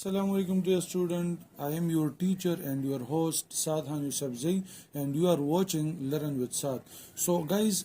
Assalamu alaikum dear student. I am your teacher and your host Sadhan Yusufzai and you are watching Learn with Saad. So guys,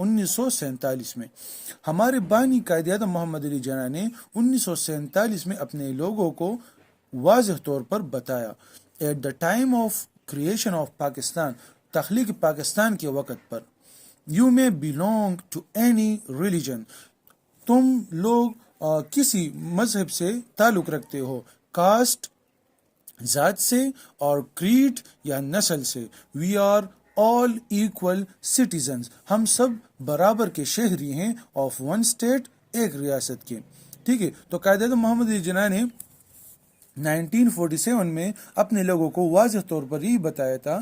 1947 میں ہمارے بانی قائد اعظم محمد علی جناح نے 1947 میں اپنے لوگوں کو واضح طور پر بتایا. At the time of creation of Pakistan, تخلیق پاکستان کے وقت پر، you may belong to any religion, تم لوگ کسی مذہب سے تعلق رکھتے ہو، کاسٹ ذات سے اور کریڈ یا نسل سے. We are all equal citizens, ہم سب برابر کے شہری ہیں، آف ون اسٹیٹ، ایک ریاست کے. ٹھیک ہے، تو قائد اعظم محمد علی جناح نے 1947 میں اپنے لوگوں کو واضح طور پر یہی بتایا تھا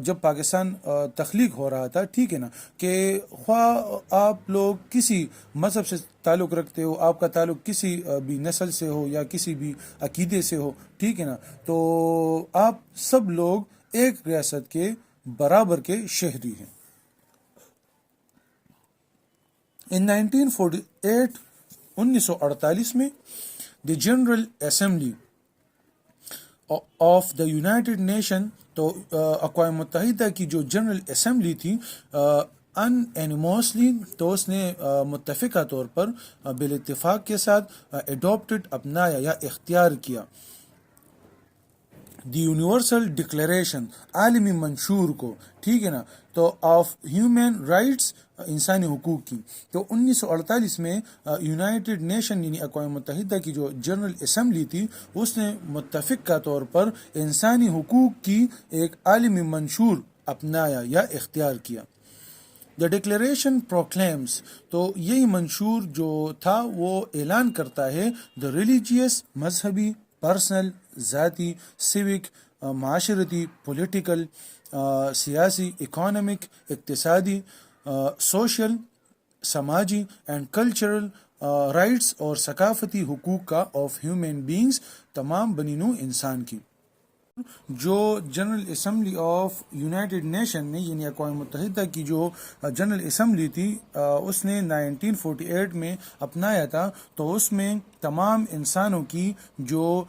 جب پاکستان تخلیق ہو رہا تھا، ٹھیک ہے نا، کہ خواہ آپ لوگ کسی مذہب سے تعلق رکھتے ہو، آپ کا تعلق کسی بھی نسل سے ہو یا کسی بھی عقیدے سے ہو، ٹھیک ہے نا، تو آپ سب لوگ ایک ریاست کے برابر کے شہری ہیں. ان 1948 میں the general assembly of the United Nation, تو اقوام متحدہ کی جو جنرل اسمبلی تھی، انینیموسلی، تو اس نے متفقہ طور پر بالاتفاق کے ساتھ اڈاپٹڈ، اپنایا یا اختیار کیا، دی یونیورسل ڈکلیریشن، عالمی منشور کو، ٹھیک ہے نا، تو آف ہیومن رائٹس، انسانی حقوق کی. تو 1948 میں یونائٹڈ نیشن یعنی اقوام متحدہ کی جو جنرل اسمبلی تھی، اس نے متفقہ طور پر انسانی حقوق کی ایک عالمی منشور اپنایا یا اختیار کیا. دا ڈکلیریشن پروکلیمز، تو یہی منشور جو تھا وہ اعلان کرتا ہے، دا ریلیجیس، مذہبی، پرسنل، ذاتی، سیوک، معاشرتی، پولیٹیکل، سیاسی، اکانومک، اقتصادی، سوشل، سماجی اینڈ کلچرل رائٹس اور ثقافتی حقوق کا، آف ہیومن بینگز، تمام بنی نوع انسان کی. جو general assembly of United nation نے یعنی اقوام متحدہ کی جو جنرل اسمبلی تھی، اس نے 1948 میں اپنایا تھا، تو اس میں تمام انسانوں کی جو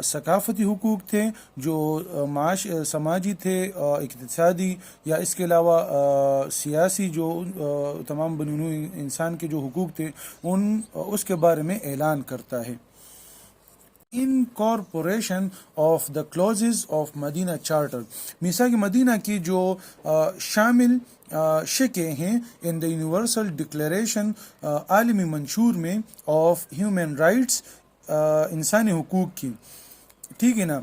ثقافتی حقوق تھے، جو سماجی تھے، اقتصادی، یا اس کے علاوہ سیاسی، جو تمام بنی نوع انسان کے جو حقوق تھے، اس کے بارے میں اعلان کرتا ہے. Incorporation of the clauses of Medina charter, میثاق مدینہ کی جو شامل شقیں ہیں ان دا یونیورسل ڈکلیریشن، عالمی منشور میں، آف ہیومن رائٹس، انسانی حقوق کی. ٹھیک ہے نا،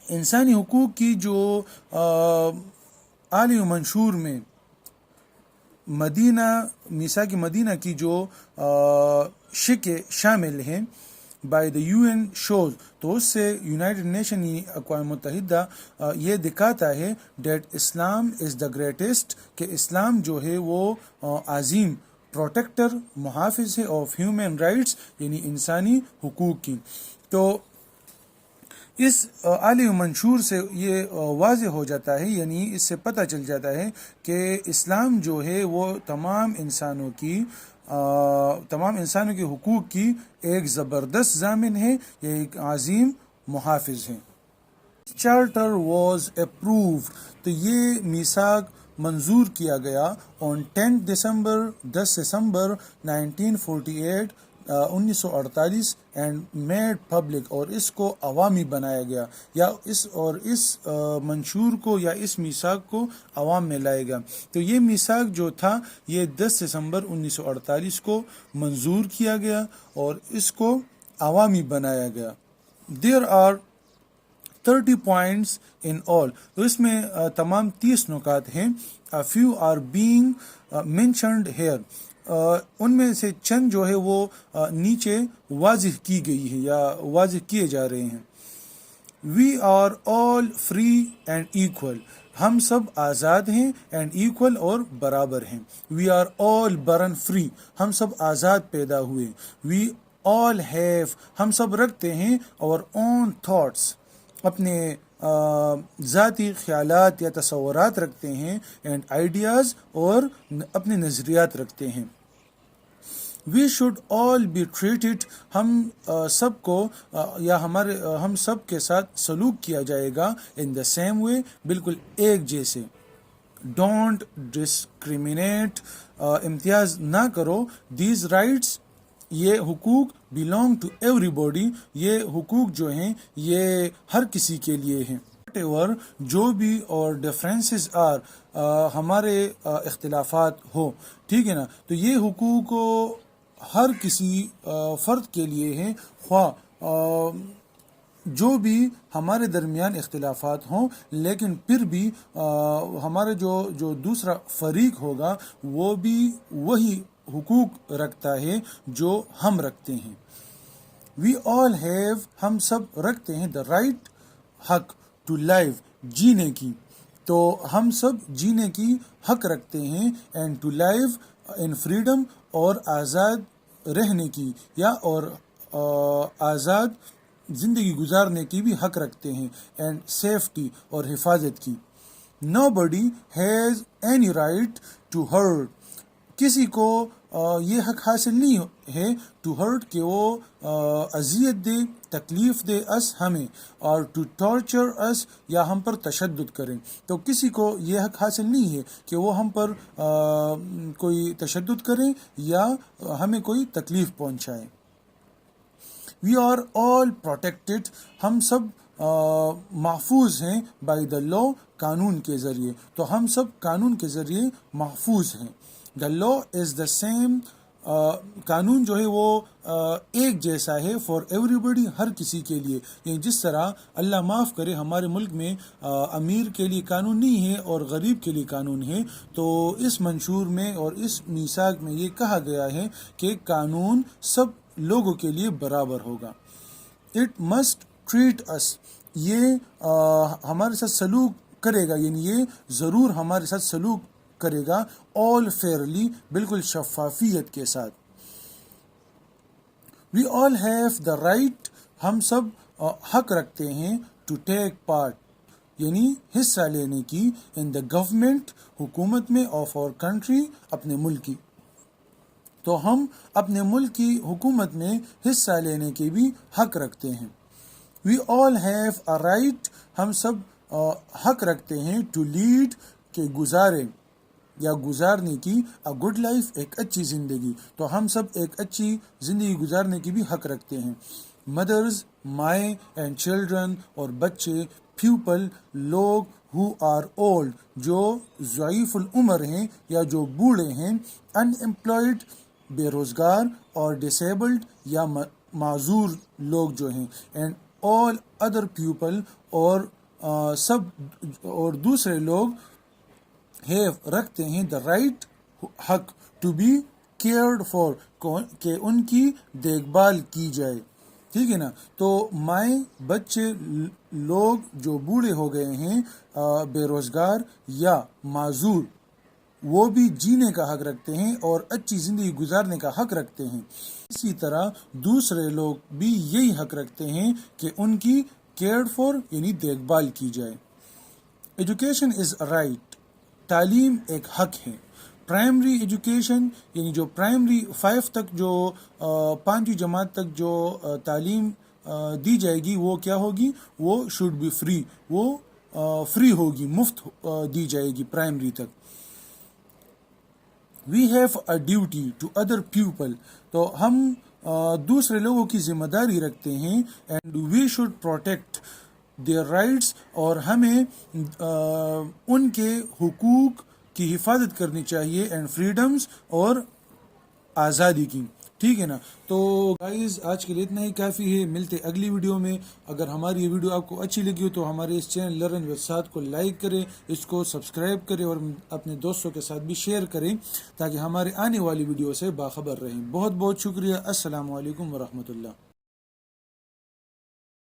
انسانی حقوق کی جو عالمی منشور میں میثاق مدینہ کی جو شقیں شامل ہیں، by the U N shows, تو اس سے یونائٹڈ نیشن اقوام متحدہ یہ دکھاتا ہے that Islam is the greatest, کہ اسلام جو ہے وہ عظیم پروٹیکٹر، محافظ ہے، آف ہیومن رائٹس یعنی انسانی حقوق کی. تو اس عالمی منشور سے یہ واضح ہو جاتا ہے، یعنی اس سے پتہ چل جاتا ہے کہ اسلام جو ہے وہ تمام انسانوں کے حقوق کی ایک زبردست ضامن ہے، یہ ایک عظیم محافظ ہے. چارٹر واز اپرووڈ، تو یہ میثاق منظور کیا گیا آن 10 دسمبر 1948 اینڈ میڈ پبلک، اور اس کو عوامی بنایا گیا، یا اس منشور کو یا اس میثاق کو عوام میں لائے گا. تو یہ میثاق جو تھا یہ 10 دسمبر 1948 کو منظور کیا گیا اور اس کو عوامی بنایا گیا. There are 30 points in all، تو اس میں تمام 30 نکات ہیں. A few are being mentioned here، ان میں سے چند جو ہے وہ نیچے واضح کی گئی ہے یا واضح کیے جا رہے ہیں. We are all free and equal، ہم سب آزاد ہیں، اینڈ ایکول، اور برابر ہیں. We are all born free، ہم سب آزاد پیدا ہوئے. We all have، ہم سب رکھتے ہیں our own thoughts، اپنے ذاتی خیالات یا تصورات رکھتے ہیں، اینڈ آئیڈیاز، اور اپنے نظریات رکھتے ہیں. We should all be treated، ہم سب کو یا ہم سب کے ساتھ سلوک کیا جائے گا، in the same way، بالکل ایک جیسے. ڈونٹ ڈسکریمنیٹ، امتیاز نہ کرو. دیز رائٹس، یہ حقوق belong to everybody، یہ حقوق جو ہیں یہ ہر کسی کے لیے ہیں. whatever جو بھی اور ڈفرینسز آر، ہمارے اختلافات ہو، ٹھیک ہے نا، تو یہ حقوق ہر کسی فرد کے لیے ہیں، خواہ جو بھی ہمارے درمیان اختلافات ہوں، لیکن پھر بھی ہمارے جو دوسرا فریق ہوگا وہ بھی وہی حقوق رکھتا ہے جو ہم رکھتے ہیں. وی آل ہیو، ہم سب رکھتے ہیں دا رائٹ، حق، ٹو لائف، جینے کی. تو ہم سب جینے کی حق رکھتے ہیں، and to life and freedom, اور آزاد رہنے کی یا اور آزاد زندگی گزارنے کی بھی حق رکھتے ہیں، اینڈ سیفٹی اور حفاظت کی. Nobody has any right to hurt، کسی کو یہ حق حاصل نہیں ہے ٹو ہرٹ، کہ وہ اذیت دے، تکلیف دے اس ہمیں، اور ٹو ٹارچر اس، یا ہم پر تشدد کریں. تو کسی کو یہ حق حاصل نہیں ہے کہ وہ ہم پر کوئی تشدد کریں یا ہمیں کوئی تکلیف پہنچائے. وی آر آل پروٹیکٹڈ، ہم سب محفوظ ہیں، بائی دا لا، قانون کے ذریعے. تو ہم سب قانون کے ذریعے محفوظ ہیں. دا لا از دا سیم، قانون جو ہے وہ ایک جیسا ہے فار ایوری بڈی، ہر کسی کے لیے. یعنی جس طرح اللہ معاف کرے ہمارے ملک میں امیر کے لیے قانون نہیں ہے اور غریب کے لیے قانون ہے، تو اس منشور میں اور اس میثاق میں یہ کہا گیا ہے کہ قانون سب لوگوں کے لیے برابر ہوگا. اٹ مسٹ ٹریٹ اس، یہ ہمارے ساتھ سلوک کرے گا، یعنی یہ ضرور ہمارے ساتھ سلوک کرے گا، all fairly، بالکل شفافیت کے ساتھ. we all have the right، ہم سب حق رکھتے ہیں to take part، یعنی حصہ لینے کی، in the government، حکومت میں، of our country، اپنے ملک کی. تو ہم اپنے ملک کی حکومت میں حصہ لینے کے بھی حق رکھتے ہیں. we all have a right، ہم سب حق رکھتے ہیں to lead، کہ گزارے یا گزارنے کی، a good life، ایک اچھی زندگی. تو ہم سب ایک اچھی زندگی گزارنے کی بھی حق رکھتے ہیں. مدرز، مائیں، اینڈ چلڈرن، اور بچے. پیپل، لوگ. who are old، جو ضعیف العمر ہیں یا جو بوڑھے ہیں. unemployed، بے روزگار، اور disabled، یا معذور لوگ جو ہیں. and all other people، اور سب اور دوسرے لوگ have، رکھتے ہیں دا رائٹ، حق، ٹو بی کیئرڈ فار، کہ ان کی دیکھ بھال کی جائے. ٹھیک ہے نا. تو مائیں، بچے، لوگ جو بوڑھے ہو گئے ہیں، بے روزگار یا معذور، وہ بھی جینے کا حق رکھتے ہیں اور اچھی زندگی گزارنے کا حق رکھتے ہیں. اسی طرح دوسرے لوگ بھی یہی حق رکھتے ہیں کہ ان کی کیئرڈ فار، یعنی دیکھ بھال کی جائے. ایجوکیشن از رائٹ، تعلیم ایک حق ہے. پرائمری ایجوکیشن، یعنی جو پرائمری 5 تک، جو 5ویں جماعت تک جو تعلیم دی جائے گی، وہ کیا ہوگی؟ وہ شوڈ بی فری، وہ فری ہوگی، مفت دی جائے گی پرائمری تک. We have a duty to other people, تو ہم دوسرے لوگوں کی ذمہ داری رکھتے ہیں. And we should protect their rights, اور ہمیں ان کے حقوق کی حفاظت کرنی چاہیے، اینڈ فریڈمز، اور آزادی کی. ٹھیک ہے نا. تو گائز آج کے لیے اتنا ہی کافی ہے. ملتے اگلی ویڈیو میں. اگر ہماری یہ ویڈیو آپ کو اچھی لگی ہو تو ہمارے اس چینل لرن وتھ سعد کو لائک کریں، اس کو سبسکرائب کریں، اور اپنے دوستوں کے ساتھ بھی شیئر کریں تاکہ ہمارے آنے والی ویڈیو سے باخبر رہیں. بہت بہت شکریہ. السلام علیکم ورحمۃ اللہ.